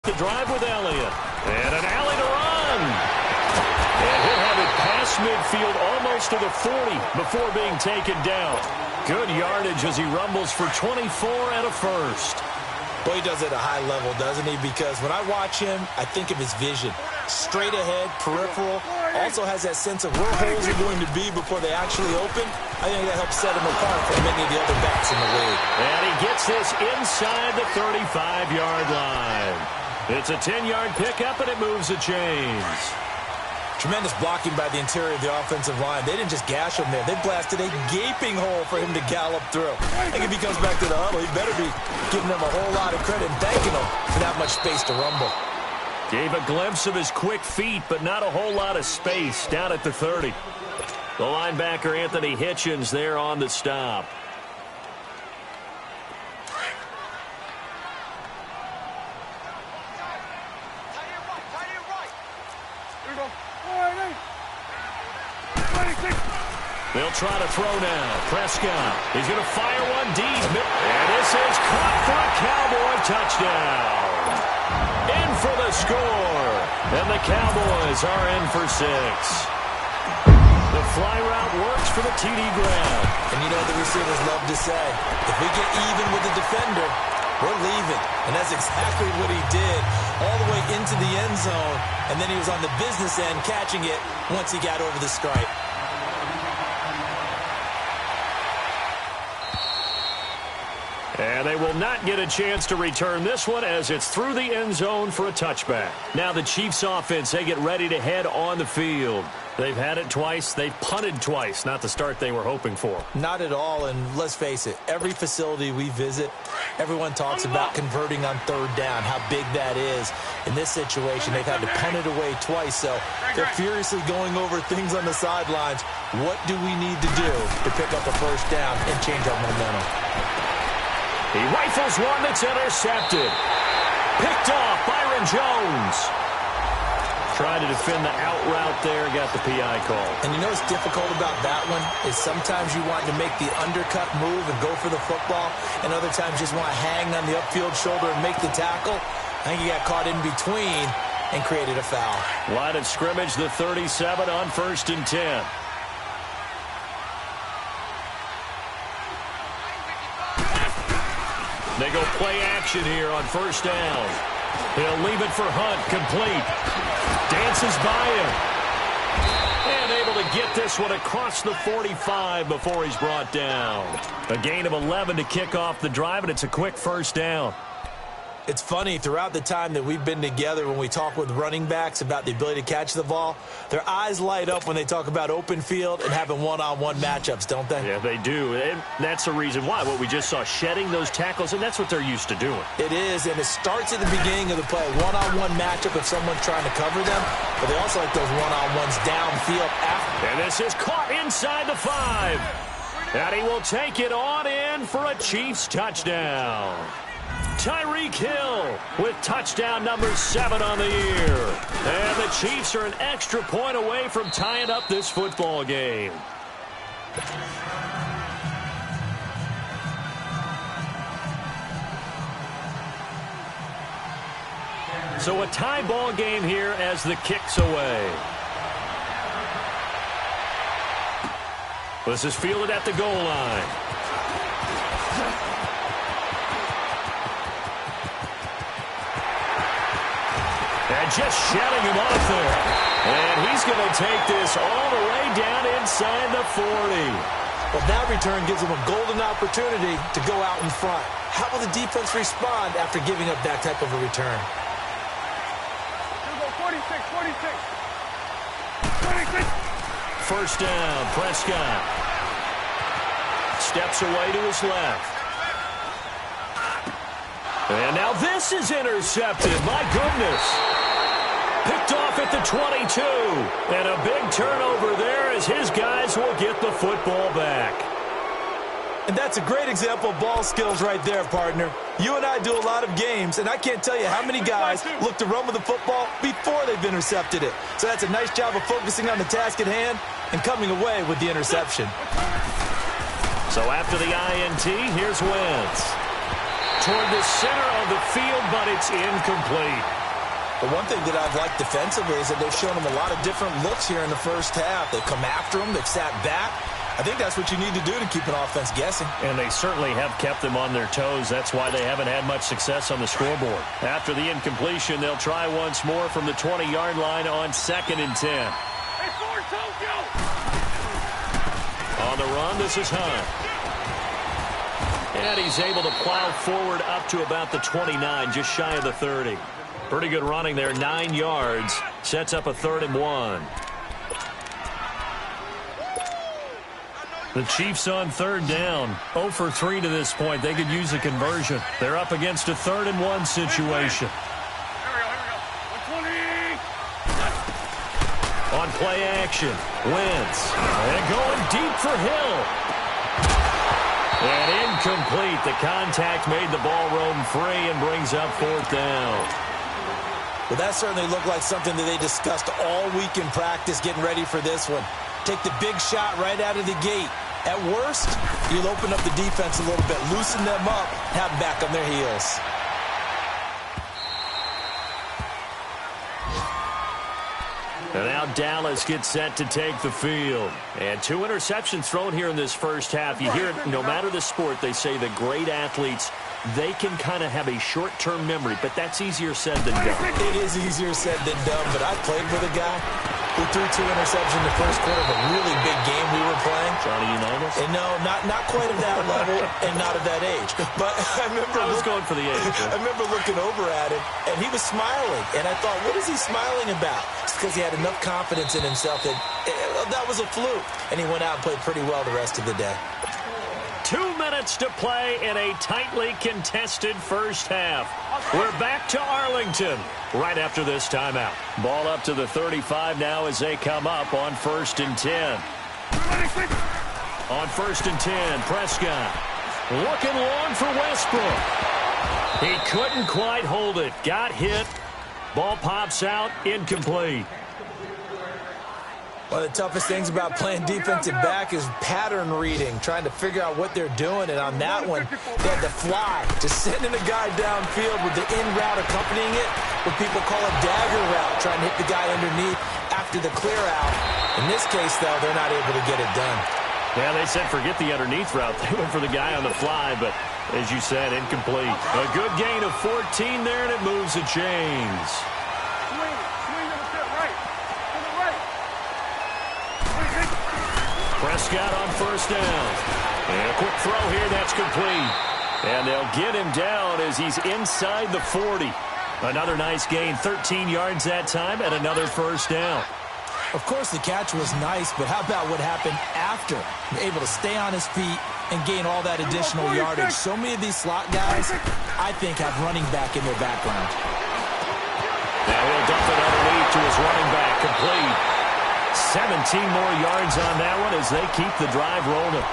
The drive with Elliott. And an alley to run. And he'll have it past midfield almost to the 40 before being taken down. Good yardage as he rumbles for 24 and a first. Well, he does it at a high level, doesn't he? Because when I watch him, I think of his vision. Straight ahead, peripheral. Also has that sense of where holes are going to be before they actually open. I think that helps set him apart from many of the other backs in the league. And he gets this inside the 35-yard line. It's a 10-yard pickup, and it moves the chains. Tremendous blocking by the interior of the offensive line. They didn't just gash him there. They blasted a gaping hole for him to gallop through. I think if he comes back to the huddle, he better be giving them a whole lot of credit and thanking them for that much space to rumble. Gave a glimpse of his quick feet, but not a whole lot of space down at the 30. The linebacker, Anthony Hitchens, there on the stop. They'll try to throw now. Prescott. He's going to fire one deep. And this is caught for a Cowboy touchdown. In for the score. And the Cowboys are in for 6. The fly route works for the TD grab. And you know the receivers love to say, if we get even with the defender, we're leaving. And that's exactly what he did all the way into the end zone. And then he was on the business end catching it once he got over the stripe. And they will not get a chance to return this one as it's through the end zone for a touchback. Now the Chiefs offense, they get ready to head on the field. They've had it twice. They've punted twice. Not the start they were hoping for. Not at all, and let's face it, every facility we visit, everyone talks about converting on third down, how big that is. In this situation, they've had to punt it away twice, so they're furiously going over things on the sidelines. What do we need to do to pick up a first down and change our momentum? He rifles one that's intercepted. Picked off, Byron Jones. Tried to defend the out route there, got the PI call. And you know what's difficult about that one is sometimes you want to make the undercut move and go for the football, and other times you just want to hang on the upfield shoulder and make the tackle. I think he got caught in between and created a foul. Line of scrimmage, the 37 on 1st and 10. They go play action here on 1st down. He'll leave it for Hunt, complete. Dances by him. And able to get this one across the 45 before he's brought down. A gain of 11 to kick off the drive, and it's a quick 1st down. It's funny, throughout the time that we've been together, when we talk with running backs about the ability to catch the ball, their eyes light up when they talk about open field and having one-on-one matchups, don't they? Yeah, they do. And that's the reason why. What we just saw, shedding those tackles, and that's what they're used to doing. It is, and it starts at the beginning of the play. One-on-one matchup if someone's trying to cover them, but they also like those one-on-ones downfield after. And this is caught inside the 5. And he will take it on in for a Chiefs touchdown. Tyreek Hill with touchdown number 7 on the year. And the Chiefs are an extra point away from tying up this football game. So a tie ball game here as the kick's away. This is fielded at the goal line. And just shutting him off there. And he's going to take this all the way down inside the 40. Well, that return gives him a golden opportunity to go out in front. How will the defense respond after giving up that type of a return? 46. 1st down, Prescott. Steps away to his left. And now this is intercepted. My goodness. Picked off at the 22. And a big turnover there as his guys will get the football back. And that's a great example of ball skills right there, partner. You and I do a lot of games, and I can't tell you how many guys look to run with the football before they've intercepted it. So that's a nice job of focusing on the task at hand and coming away with the interception. So after the INT, here's Wentz. toward the center of the field, but it's incomplete. The one thing that I've liked defensively is that they've shown him a lot of different looks here in the first half. They've come after him. They've sat back. I think that's what you need to do to keep an offense guessing. And they certainly have kept them on their toes. That's why they haven't had much success on the scoreboard. After the incompletion, they'll try once more from the 20-yard line on 2nd and 10. On the run, this is Hunt. And he's able to plow forward up to about the 29, just shy of the 30. Pretty good running there, 9 yards. Sets up a 3rd and 1. The Chiefs on 3rd down. 0 for 3 to this point. They could use a conversion. They're up against a 3rd and 1 situation. On play action, Wentz. And going deep for Hill. And incomplete. The contact made the ball roam free and brings up 4th down. Well, that certainly looked like something that they discussed all week in practice getting ready for this one. Take the big shot right out of the gate. At worst, you'll open up the defense a little bit, loosen them up, have them back on their heels. And now Dallas gets set to take the field. And 2 interceptions thrown here in this first half. You hear it, no matter the sport, they say the great athletes, they can kind of have a short-term memory, but that's easier said than done. It is easier said than done, but I played with a guy who threw 2 interceptions in the first quarter of a really big game we were playing. Johnny Unitas? And no, not quite at that level and not at that age. But I was going for the age. I remember looking over at him, and he was smiling. And I thought, what is he smiling about? It's because he had enough confidence in himself that that was a fluke. And he went out and played pretty well the rest of the day. 2 minutes to play in a tightly contested first half. We're back to Arlington right after this timeout. Ball up to the 35 now as they come up on 1st and 10. On 1st and 10, Prescott looking long for Westbrook. He couldn't quite hold it. Got hit. Ball pops out, incomplete. One of the toughest things about playing defensive back is pattern reading, trying to figure out what they're doing. And on that one, they had to fly, just sending a guy downfield with the in route accompanying it, what people call a dagger route, trying to hit the guy underneath after the clear out. In this case, though, they're not able to get it done. Yeah, they said forget the underneath route. They went for the guy on the fly, but as you said, incomplete. A good gain of 14 there, and it moves the chains. Prescott on 1st down. And a quick throw here, that's complete. And they'll get him down as he's inside the 40. Another nice gain, 13 yards that time, and another 1st down. Of course, the catch was nice, but how about what happened after? Able to stay on his feet and gain all that additional yardage. So many of these slot guys, I think, have running back in their background. Now he'll dump it underneath to his running back, complete. 17 more yards on that one as they keep the drive rolling.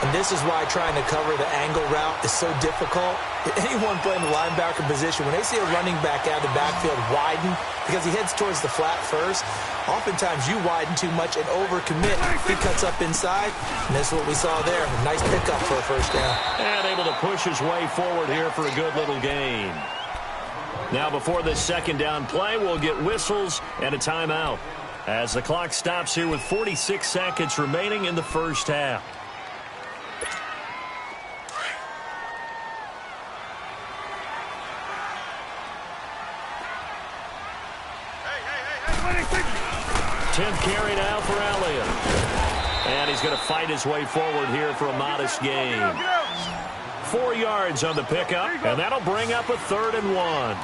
And this is why trying to cover the angle route is so difficult. Anyone playing the linebacker position, when they see a running back out of the backfield widen, because he heads towards the flat first, oftentimes you widen too much and overcommit. He cuts up inside, and this is what we saw there. A nice pickup for a 1st down. And able to push his way forward here for a good little gain. Now before this 2nd down play, we'll get whistles and a timeout, as the clock stops here with 46 seconds remaining in the first half. Tenth carry now for Elliott. And he's going to fight his way forward here for a modest gain. 4 yards on the pickup, and that'll bring up a 3rd and 1.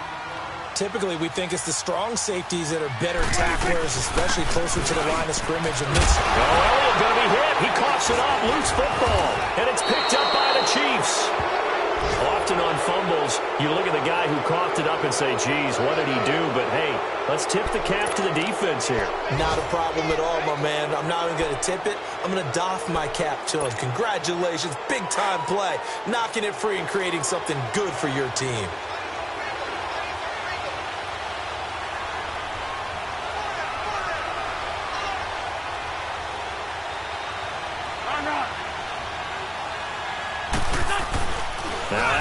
Typically, we think it's the strong safeties that are better tacklers, especially closer to the line of scrimmage. And this, Elliott going to be hit. He coughs it up, loose football, and it's picked up by the Chiefs. Often on fumbles, you look at the guy who coughed it up and say, geez, what did he do? But, hey, let's tip the cap to the defense here. Not a problem at all, my man. I'm not even going to tip it. I'm going to doff my cap to him. Congratulations, big-time play. Knocking it free and creating something good for your team.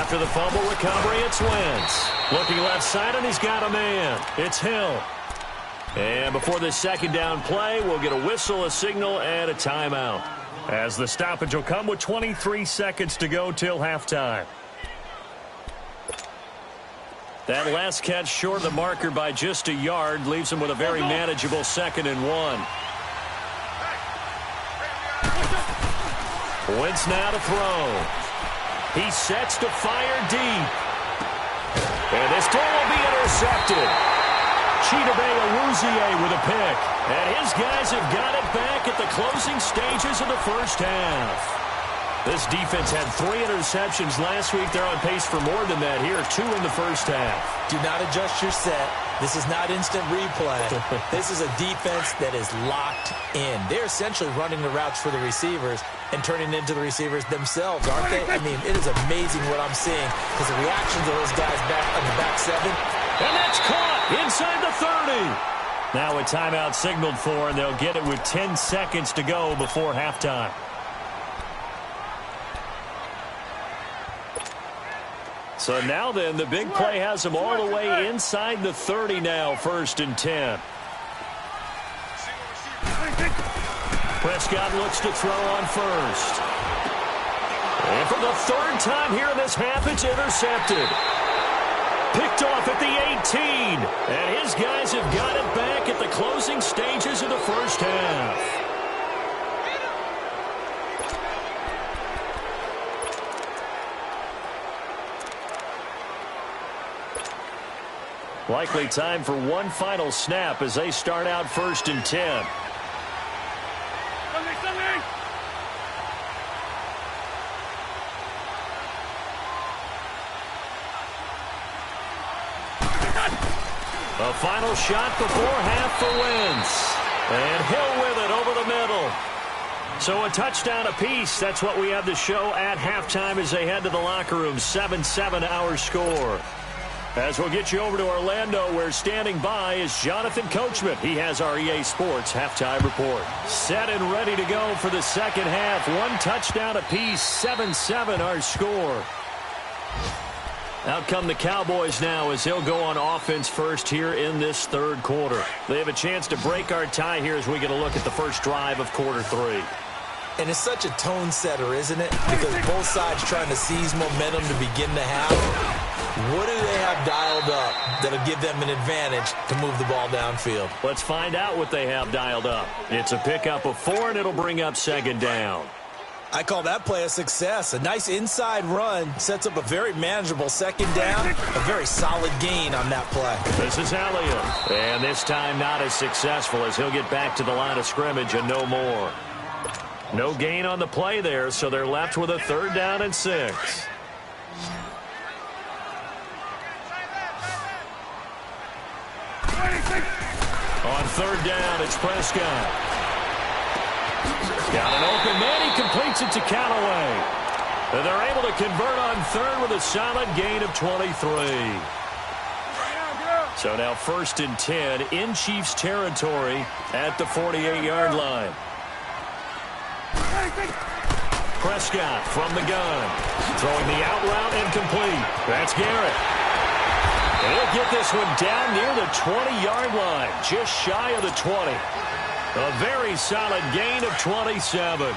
After the fumble recovery, it's Wentz. Looking left side, and he's got a man. It's Hill. And before this second down play, we'll get a whistle, a signal, and a timeout, as the stoppage will come with 23 seconds to go till halftime. That last catch short of the marker by just a yard leaves him with a very manageable 2nd and 1. Wentz now to throw. He sets to fire deep. And this throw will be intercepted. Chidobe Awuzie with a pick. And his guys have got it back at the closing stages of the first half. This defense had 3 interceptions last week. They're on pace for more than that here. 2 in the first half. Do not adjust your set. This is not instant replay. This is a defense that is locked in. They're essentially running the routes for the receivers and turning into the receivers themselves, aren't they? I mean, it is amazing what I'm seeing because the reactions of those guys back on the back 7. And that's caught inside the 30. Now a timeout signaled for, and they'll get it with 10 seconds to go before halftime. So now then, the big play has them all the way inside the 30 now, 1st and 10. Prescott looks to throw on first. And for the 3rd time here in this half, it's intercepted. Picked off at the 18. And his guys have got it back at the closing stages of the first half. Likely time for one final snap as they start out 1st and 10. A final shot before half for Wentz. And Hill with it over the middle. So a touchdown apiece. That's what we have to show at halftime as they head to the locker room. 7-7 our score. As we'll get you over to Orlando, where standing by is Jonathan Coachman. He has our EA Sports halftime report. Set and ready to go for the second half. 1 touchdown apiece, 7-7 our score. Out come the Cowboys now as they'll go on offense first here in this 3rd quarter. They have a chance to break our tie here as we get a look at the first drive of quarter 3. And it's such a tone setter, isn't it? Because both sides trying to seize momentum to begin the half. What do they have dialed up that'll give them an advantage to move the ball downfield? Let's find out what they have dialed up. It's a pickup of 4, and it'll bring up 2nd down. I call that play a success. A nice inside run sets up a very manageable 2nd down. A very solid gain on that play. This is Elliott. And this time not as successful as he'll get back to the line of scrimmage and no more. No gain on the play there, so they're left with a 3rd down and 6. On 3rd down, it's Prescott. Got an open man. He completes it to Callaway. And they're able to convert on 3rd with a solid gain of 23. So now 1st and 10 in Chiefs territory at the 48-yard line. Prescott from the gun. Throwing the out route incomplete. That's Garrett. And he'll get this one down near the 20-yard line, just shy of the 20. A very solid gain of 27.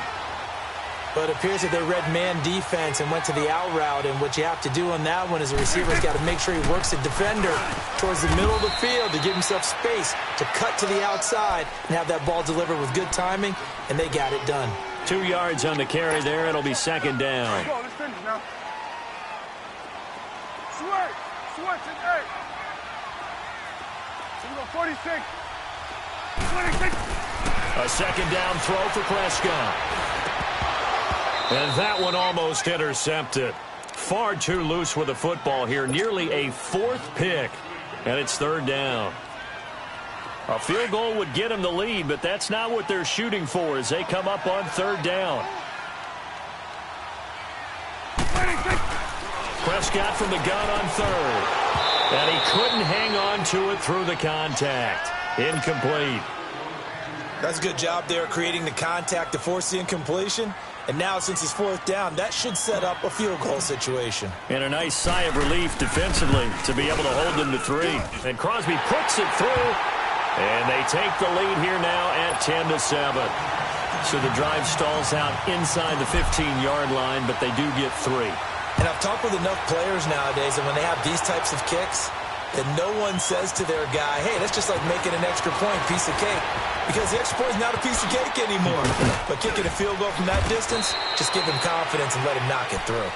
But it appears that they read man defense and went to the out route. And what you have to do on that one is the receiver's got to make sure he works the defender towards the middle of the field to give himself space to cut to the outside and have that ball delivered with good timing, and they got it done. 2 yards on the carry there. It'll be 2nd down. Switch it, hey. So we go 46. 26. A 2nd down throw for Prescott. And that one almost intercepted. Far too loose with the football here. Nearly a 4th pick. And it's 3rd down. A field goal would get them the lead, but that's not what they're shooting for as they come up on 3rd down. 26. Prescott from the gun on 3rd. And he couldn't hang on to it through the contact. Incomplete. That's a good job there creating the contact to force the incompletion. And now, since it's fourth down, that should set up a field goal situation. And a nice sigh of relief defensively to be able to hold them to 3. And Crosby puts it through. And they take the lead here now at 10-7. So the drive stalls out inside the 15-yard line, but they do get 3. And I've talked with enough players nowadays, and when they have these types of kicks, that no one says to their guy, hey, that's just like making an extra point, piece of cake. Because the extra point is not a piece of cake anymore. But kicking a field goal from that distance, just give him confidence and let him knock it through.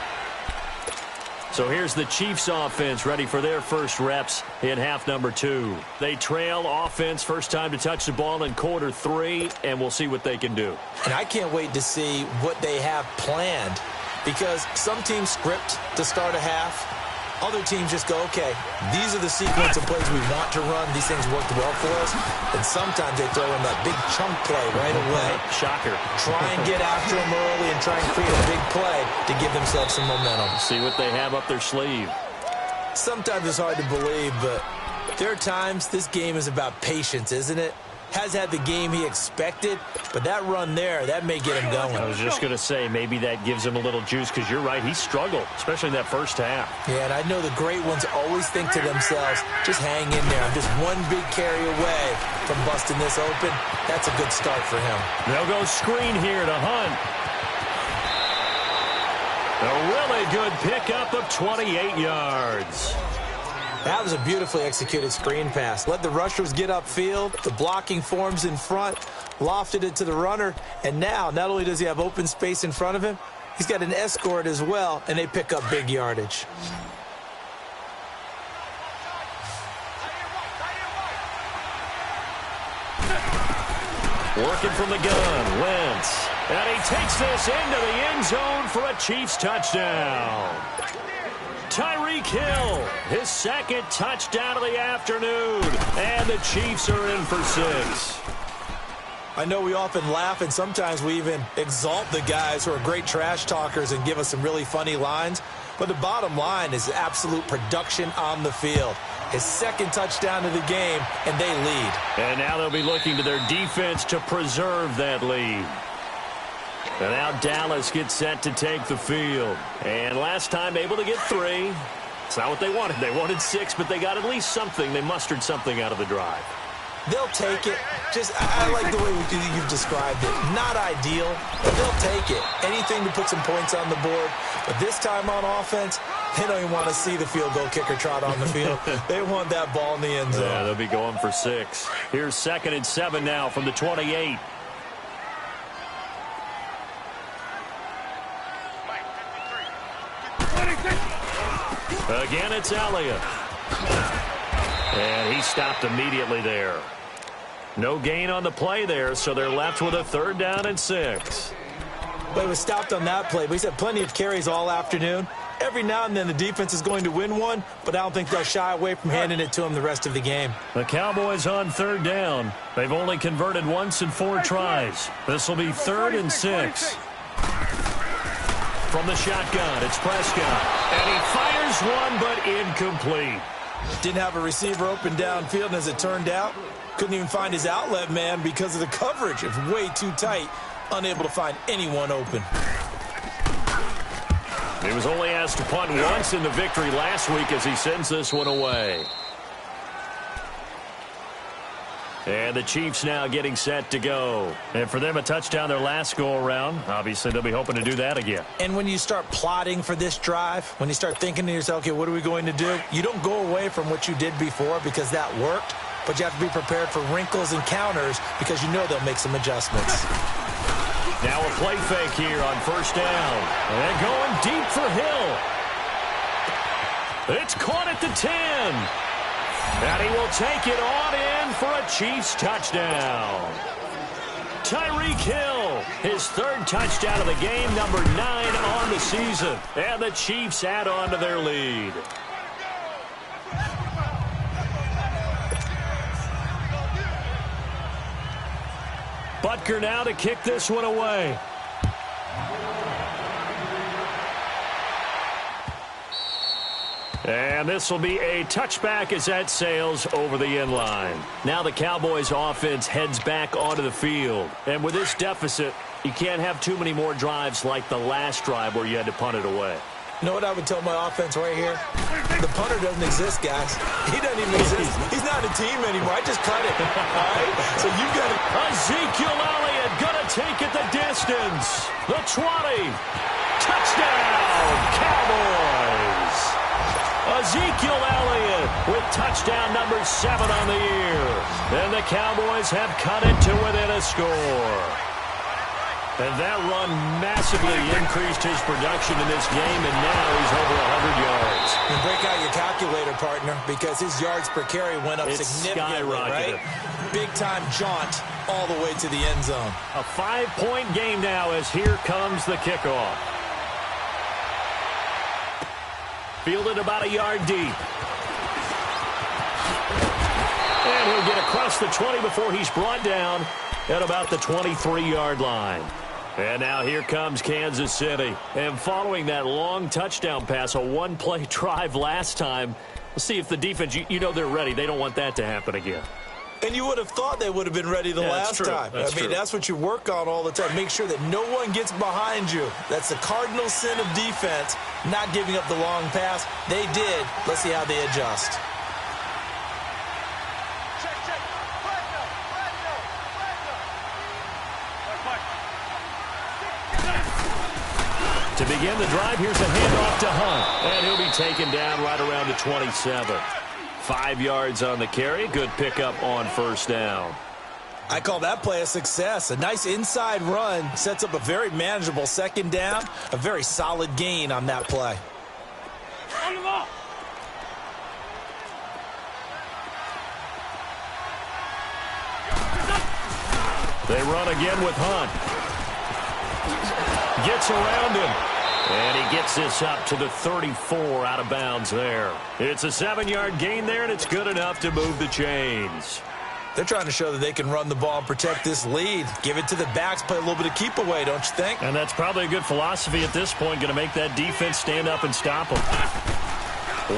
So here's the Chiefs offense ready for their first reps in half number 2. They trail offense first time to touch the ball in quarter 3, and we'll see what they can do. And I can't wait to see what they have planned, because some teams script to start a half. Other teams just go, okay, these are the sequence of plays we want to run. These things worked well for us. And sometimes they throw in that big chunk play right away. Shocker. Try and get after them early and try and create a big play to give themselves some momentum. See what they have up their sleeve. Sometimes it's hard to believe, but there are times this game is about patience, isn't it? Has had the game he expected, but that run there, that may get him going. I was just going to say, maybe that gives him a little juice, because you're right, he struggled, especially in that first half. Yeah, and I know the great ones always think to themselves, just hang in there. I'm just one big carry away from busting this open. That's a good start for him. They'll go screen here to Hunt. A really good pickup of 28 yards. That was a beautifully executed screen pass. Let the rushers get upfield. The blocking forms in front. Lofted it to the runner. And now, not only does he have open space in front of him, he's got an escort as well, and they pick up big yardage. Working from the gun, Wentz. And he takes this into the end zone for a Chiefs touchdown. Tyreek Hill, his second touchdown of the afternoon, and the Chiefs are in for 6. I know we often laugh, and sometimes we even exalt the guys who are great trash talkers and give us some really funny lines, but the bottom line is absolute production on the field. His second touchdown of the game, and they lead. And now they'll be looking to their defense to preserve that lead. And now Dallas gets set to take the field. And last time able to get 3. It's not what they wanted. They wanted 6, but they got at least something. They mustered something out of the drive. They'll take it. I like the way you've described it. Not ideal, but they'll take it. Anything to put some points on the board. But this time on offense, they don't even want to see the field goal kicker trot on the field. They want that ball in the end zone. Yeah, they'll be going for 6. Here's 2nd and 7 now from the 28. Again, it's Elliott. And he stopped immediately there. No gain on the play there, so they're left with a 3rd down and 6. But it was stopped on that play. But he's had plenty of carries all afternoon. Every now and then the defense is going to win one, but I don't think they'll shy away from handing it to him the rest of the game. The Cowboys on 3rd down. They've only converted once in 4 tries. This will be 3rd and 6. From the shotgun, it's Prescott. And he fires one, but incomplete. Didn't have a receiver open downfield, and as it turned out, couldn't even find his outlet man because of the coverage. It's way too tight, unable to find anyone open. He was only asked to punt once in the victory last week as he sends this one away. And the Chiefs now getting set to go. And for them, a touchdown their last go-around. Obviously, they'll be hoping to do that again. And when you start plotting for this drive, when you start thinking to yourself, okay, what are we going to do? You don't go away from what you did before because that worked, but you have to be prepared for wrinkles and counters because you know they'll make some adjustments. Now a play fake here on 1st down. And going deep for Hill. It's caught at the 10. And he will take it on in for a Chiefs touchdown. Tyreek Hill, his 3rd touchdown of the game, number 9 on the season. And the Chiefs add on to their lead. Butker now to kick this one away. And this will be a touchback as that sails over the end line. Now the Cowboys offense heads back onto the field. And with this deficit, you can't have too many more drives like the last drive where you had to punt it away. You know what I would tell my offense right here? The punter doesn't exist, guys. He doesn't even exist. He's not a team anymore. I just cut it. All right? So you've got to... Ezekiel Elliott going to take it the distance. The 20. Touchdown, Cowboys. Ezekiel Elliott with touchdown number 7 on the year. And the Cowboys have cut it to within a score. And that run massively increased his production in this game, and now he's over 100 yards. And break out your calculator, partner, because his yards per carry went up significantly, right? Big-time jaunt all the way to the end zone. A 5-point game now as here comes the kickoff. Fielded about a yard deep. And he'll get across the 20 before he's brought down at about the 23-yard line. And now here comes Kansas City. And following that long touchdown pass, a one-play drive last time, we'll see if the defense, you know they're ready. They don't want that to happen again. And you would have thought they would have been ready the last time. That's what you work on all the time. Make sure that no one gets behind you. That's the cardinal sin of defense, not giving up the long pass. They did. Let's see how they adjust. To begin the drive, here's a handoff to Hunt. And he'll be taken down right around the 27. 5 yards on the carry. Good pickup on first down. I call that play a success. A nice inside run sets up a very manageable second down. A very solid gain on that play. They run again with Hunt. Gets around him. And he gets this up to the 34 out of bounds there. It's a 7-yard gain there, and it's good enough to move the chains. They're trying to show that they can run the ball and protect this lead. Give it to the backs, play a little bit of keep away, don't you think? And that's probably a good philosophy at this point, going to make that defense stand up and stop them.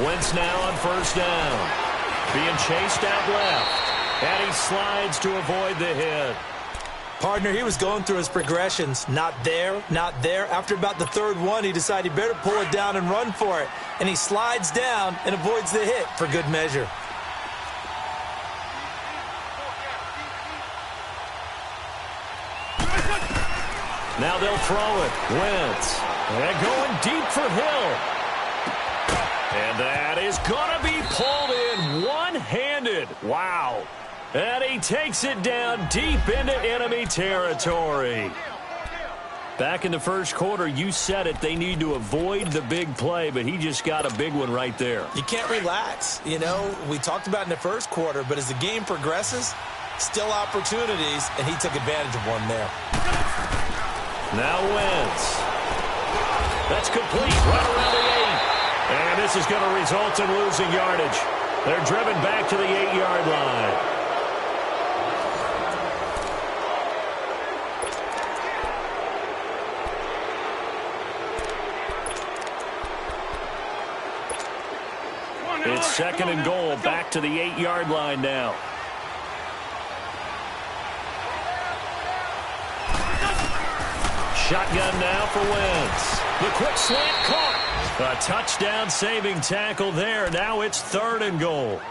Wentz now on first down. Being chased out left. And he slides to avoid the hit. Partner, he was going through his progressions. Not there, not there. After about the third one, he decided he better pull it down and run for it. And he slides down and avoids the hit for good measure. Now they'll throw it. Wentz. And going deep for Hill. And that is going to be pulled in one-handed. Wow. And he takes it down deep into enemy territory. Back in the first quarter, you said it, they need to avoid the big play, but he just got a big one right there. You can't relax. You know, we talked about in the first quarter, but as the game progresses, still opportunities, and he took advantage of one there. Now Wentz. That's complete right around the 8. And this is going to result in losing yardage. They're driven back to the 8-yard line. It's second and goal, back to the 8-yard line now. Shotgun now for Wentz. The quick slant caught. A touchdown-saving tackle there. Now it's third and goal.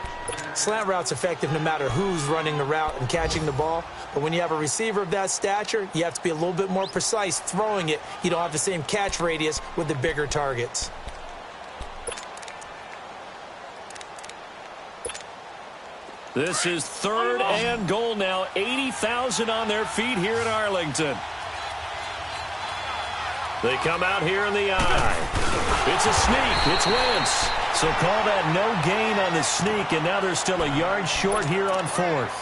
Slant route's effective no matter who's running the route and catching the ball. But when you have a receiver of that stature, you have to be a little bit more precise throwing it. You don't have the same catch radius with the bigger targets. This is third and goal now. 80,000 on their feet here in Arlington. They come out here in the eye. It's a sneak. It's Wentz. So call that no gain on the sneak, and now they're still a yard short here on fourth.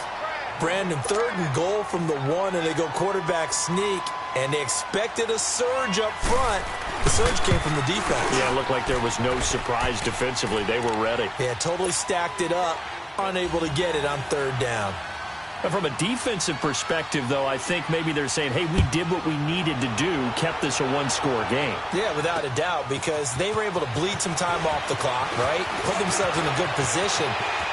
Brandon, third and goal from the 1, and they go quarterback sneak, and they expected a surge up front. The surge came from the defense. Yeah, it looked like there was no surprise defensively. They were ready. Yeah, totally stacked it up, unable to get it on third down. And from a defensive perspective, though, I think maybe they're saying, hey, we did what we needed to do, kept this a one-score game. Yeah, without a doubt, because they were able to bleed some time off the clock, right? Put themselves in a good position,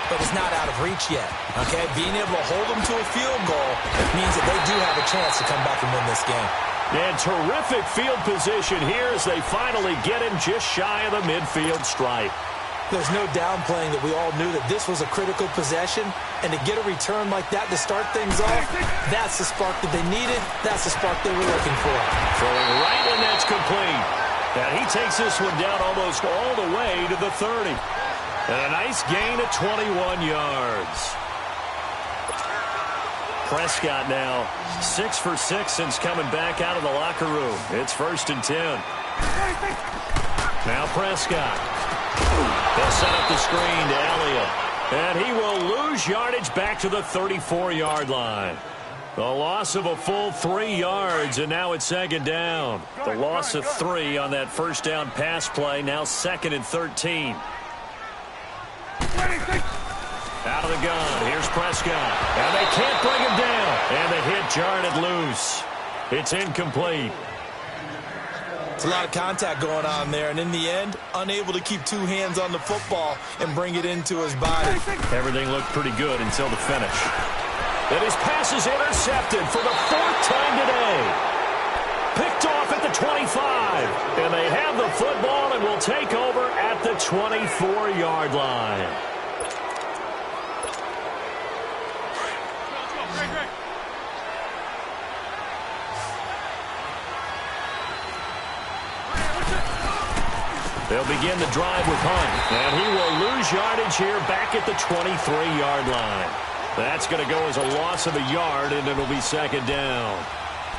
but it's not out of reach yet, okay? Being able to hold them to a field goal means that they do have a chance to come back and win this game. And terrific field position here as they finally get him just shy of the midfield stripe. There's no downplaying that we all knew that this was a critical possession, and to get a return like that to start things off, that's the spark that they needed. That's the spark they were looking for. Throwing right, and that's complete. And he takes this one down almost all the way to the 30. And a nice gain of 21 yards. Prescott now 6 for 6 since coming back out of the locker room. It's 1st and 10. Now Prescott. They'll set up the screen to Elliott. And he will lose yardage back to the 34-yard line. The loss of a full 3 yards, and now it's 2nd down. The loss of 3 on that first down pass play, now 2nd and 13. Out of the gun, here's Prescott. And they can't bring him down. And the hit jarred it loose. It's incomplete. It's a lot of contact going on there, and in the end, unable to keep 2 hands on the football and bring it into his body. Everything looked pretty good until the finish. And his pass is intercepted for the 4th time today. Picked off at the 25. And they have the football and will take over at the 24-yard line. They'll begin the drive with Hunt. And he will lose yardage here back at the 23-yard line. That's going to go as a loss of a yard, and it'll be 2nd down.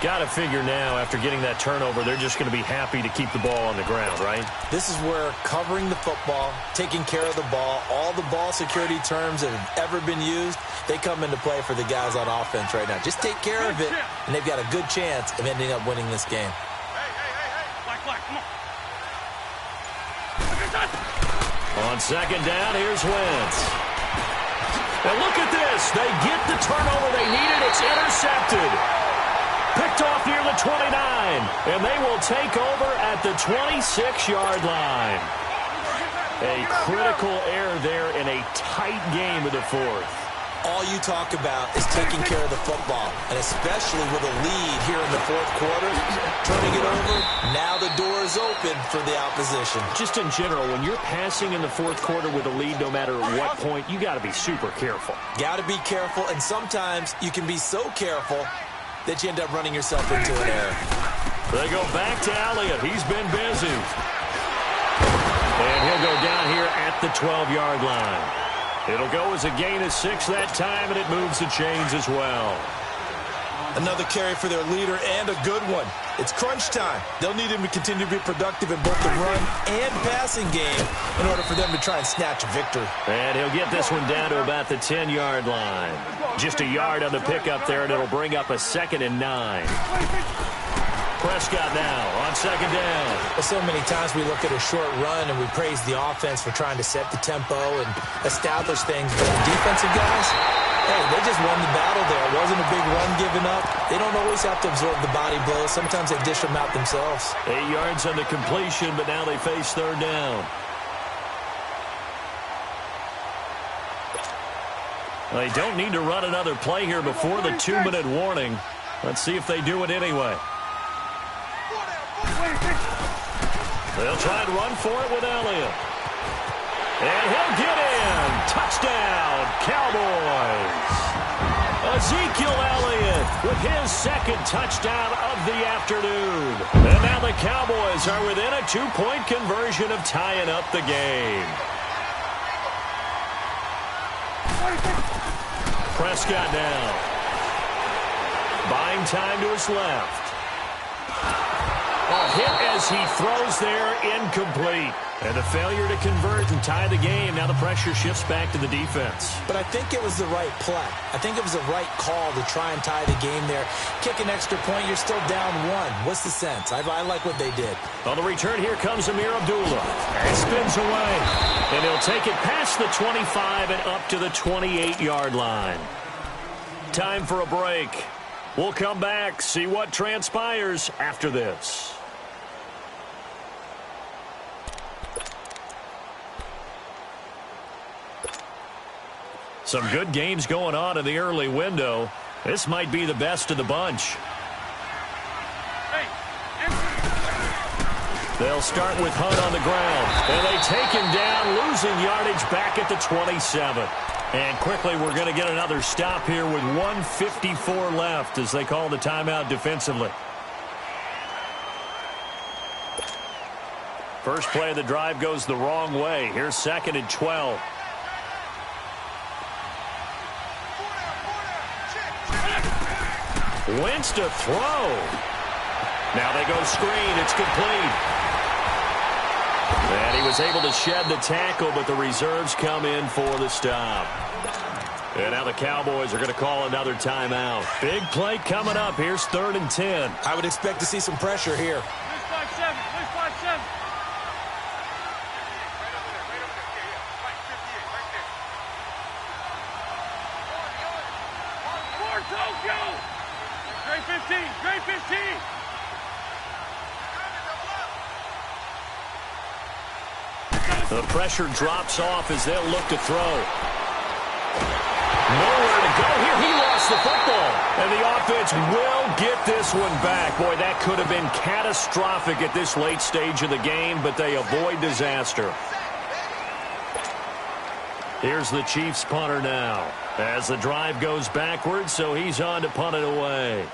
Got to figure now, after getting that turnover, they're just going to be happy to keep the ball on the ground, right? This is where covering the football, taking care of the ball, all the ball security terms that have ever been used, they come into play for the guys on offense right now. Just take care of it, and they've got a good chance of ending up winning this game. On 2nd down, here's Wentz. And look at this. They get the turnover they needed. It's intercepted. Picked off near the 29. And they will take over at the 26-yard line. A critical error there in a tight game of the 4th. All you talk about is taking care of the football, and especially with a lead here in the 4th quarter, turning it over, now the door is open for the opposition. Just in general, when you're passing in the 4th quarter with a lead, no matter what point, you got to be super careful. Got to be careful, and sometimes you can be so careful that you end up running yourself into an error. They go back to Elliott. He's been busy. And he'll go down here at the 12-yard line. It'll go as a gain of 6 that time, and it moves the chains as well. Another carry for their leader, and a good one. It's crunch time. They'll need him to continue to be productive in both the run and passing game in order for them to try and snatch a victory. And he'll get this one down to about the 10-yard line. Just a yard on the pickup there, and it'll bring up a 2nd and 9. Prescott now on 2nd down. Well, so many times we look at a short run and we praise the offense for trying to set the tempo and establish things. But the defensive guys, hey, they just won the battle there. It wasn't a big run given up. They don't always have to absorb the body blows. Sometimes they dish them out themselves. 8 yards on the completion, but now they face 3rd down. They don't need to run another play here before the 2-minute warning. Let's see if they do it anyway. They'll try and run for it with Elliott. And he'll get in. Touchdown, Cowboys. Ezekiel Elliott with his 2nd touchdown of the afternoon. And now the Cowboys are within a 2-point conversion of tying up the game. Prescott now. Buying time to his left. A hit as he throws there, incomplete. And a failure to convert and tie the game. Now the pressure shifts back to the defense. But I think it was the right play. I think it was the right call to try and tie the game there. Kick an extra point, you're still down 1. What's the sense? I like what they did. On the return, here comes Amir Abdullah. And spins away. And he'll take it past the 25 and up to the 28-yard line. Time for a break. We'll come back, see what transpires after this. Some good games going on in the early window. This might be the best of the bunch. They'll start with Hunt on the ground. And they take him down, losing yardage back at the 27. And quickly we're going to get another stop here with 1:54 left as they call the timeout defensively. First play of the drive goes the wrong way. Here's 2nd and 12. Wentz to throw. Now they go screen. It's complete. And he was able to shed the tackle, but the reserves come in for the stop. And now the Cowboys are going to call another timeout. Big play coming up. Here's 3rd and 10. I would expect to see some pressure here. Please 5-7. Great 15. The pressure drops off as they'll look to throw. Nowhere to go here. He lost the football. And the offense will get this one back. Boy, that could have been catastrophic at this late stage of the game, but they avoid disaster. Here's the Chiefs punter now as the drive goes backwards, so he's on to punt it away.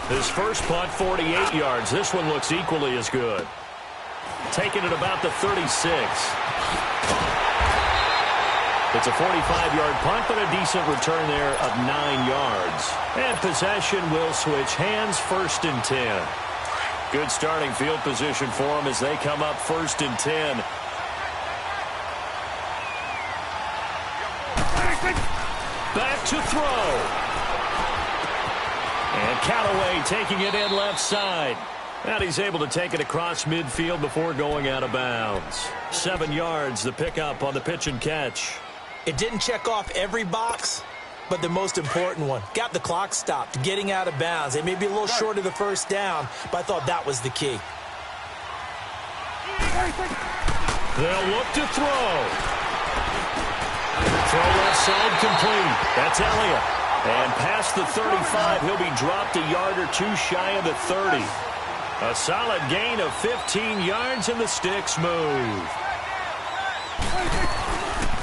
His first punt, 48 yards. This one looks equally as good. Taking it about the 36. It's a 45-yard punt, but a decent return there of 9 yards. And possession will switch hands, 1st and 10. Good starting field position for them as they come up 1st and 10. Back to throw. And Callaway taking it in left side. And he's able to take it across midfield before going out of bounds. 7 yards, the pickup on the pitch and catch. It didn't check off every box, but the most important one. Got the clock stopped, getting out of bounds. They may be a little short of the first down, but I thought that was the key. They'll look to throw. Throw left side complete. That's Elliott. And past the 35, he'll be dropped a yard or two shy of the 30. A solid gain of 15 yards, and the sticks move.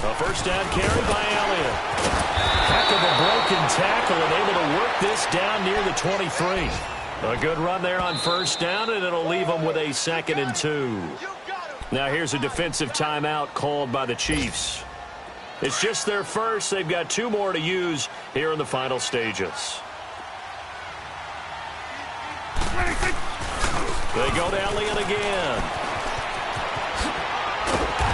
A first down carry by Elliott. Heck of a broken tackle and able to work this down near the 23. A good run there on first down, and it'll leave them with a 2nd and 2. Now here's a defensive timeout called by the Chiefs. It's just their first. They've got 2 more to use here in the final stages. They go to Elliott again.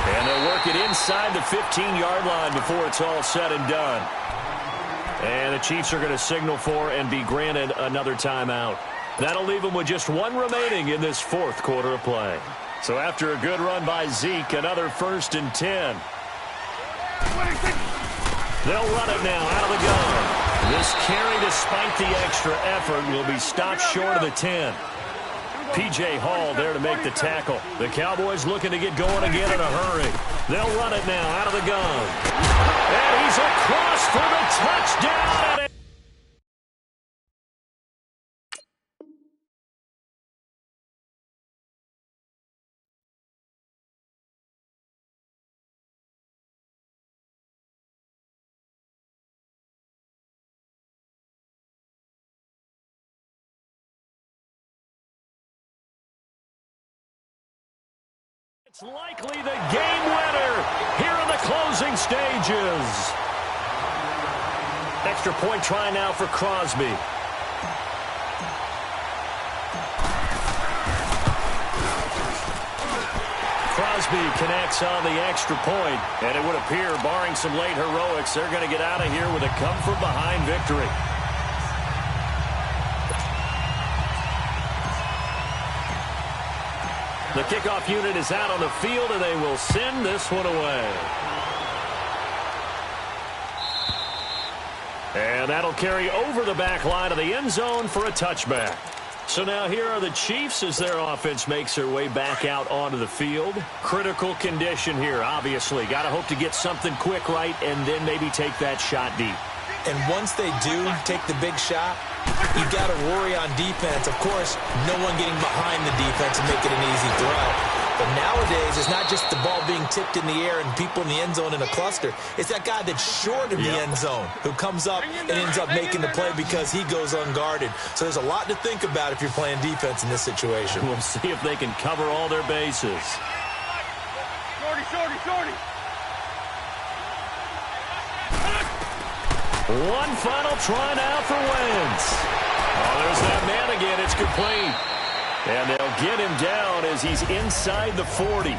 And they'll work it inside the 15-yard line before it's all said and done. And the Chiefs are going to signal for and be granted another timeout. That'll leave them with just 1 remaining in this 4th quarter of play. So after a good run by Zeke, another 1st and 10. They'll run it now out of the gun. This carry, despite the extra effort, will be stopped short of the 10. P.J. Hall there to make the tackle. The Cowboys looking to get going again in a hurry. They'll run it now out of the gun. And he's across for the touchdown. It's likely the game winner here in the closing stages. Extra point try now for Crosby. Crosby connects on the extra point, and it would appear, barring some late heroics, they're going to get out of here with a come-from-behind victory. The kickoff unit is out on the field, and they will send this one away. And that'll carry over the back line of the end zone for a touchback. So now here are the Chiefs as their offense makes their way back out onto the field. Critical condition here, obviously. Got to hope to get something quick right and then maybe take that shot deep. And once they do take the big shot, you got to worry on defense. Of course, no one getting behind the defense and make it an easy throw. But nowadays, it's not just the ball being tipped in the air and people in the end zone in a cluster. It's that guy that's short of the end zone who comes up and ends up making the play because he goes unguarded. So there's a lot to think about if you're playing defense in this situation. We'll see if they can cover all their bases. Shorty, shorty, shorty. One final try now for Wentz. Oh, there's that man again. It's complete. And they'll get him down as he's inside the 40.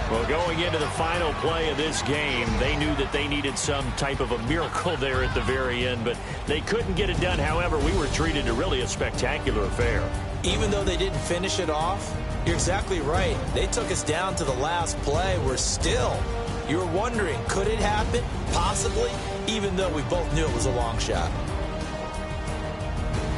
Well, going into the final play of this game, they knew that they needed some type of a miracle there at the very end, but they couldn't get it done. However, we were treated to really a spectacular affair. Even though they didn't finish it off, you're exactly right. They took us down to the last play. You were wondering, could it happen? Possibly, even though we both knew it was a long shot.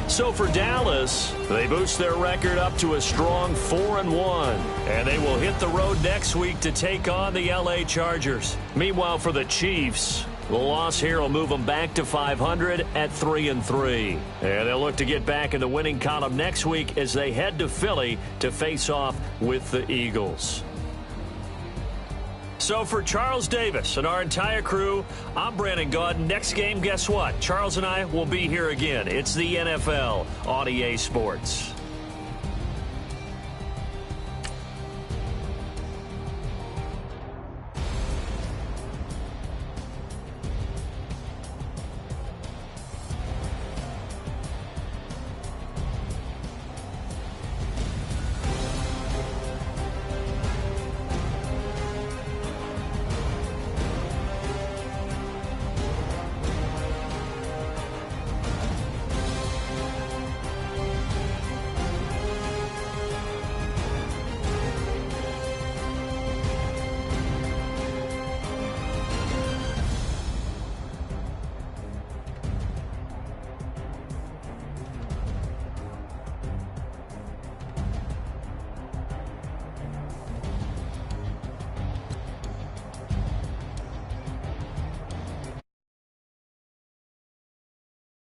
So for Dallas, they boost their record up to a strong 4-1, and they will hit the road next week to take on the LA Chargers. Meanwhile, for the Chiefs, the loss here will move them back to 500 at 3-3. And they'll look to get back in the winning column next week as they head to Philly to face off with the Eagles. So for Charles Davis and our entire crew, I'm Brandon Gaudin. Next game, guess what? Charles and I will be here again. It's the NFL on EA Sports.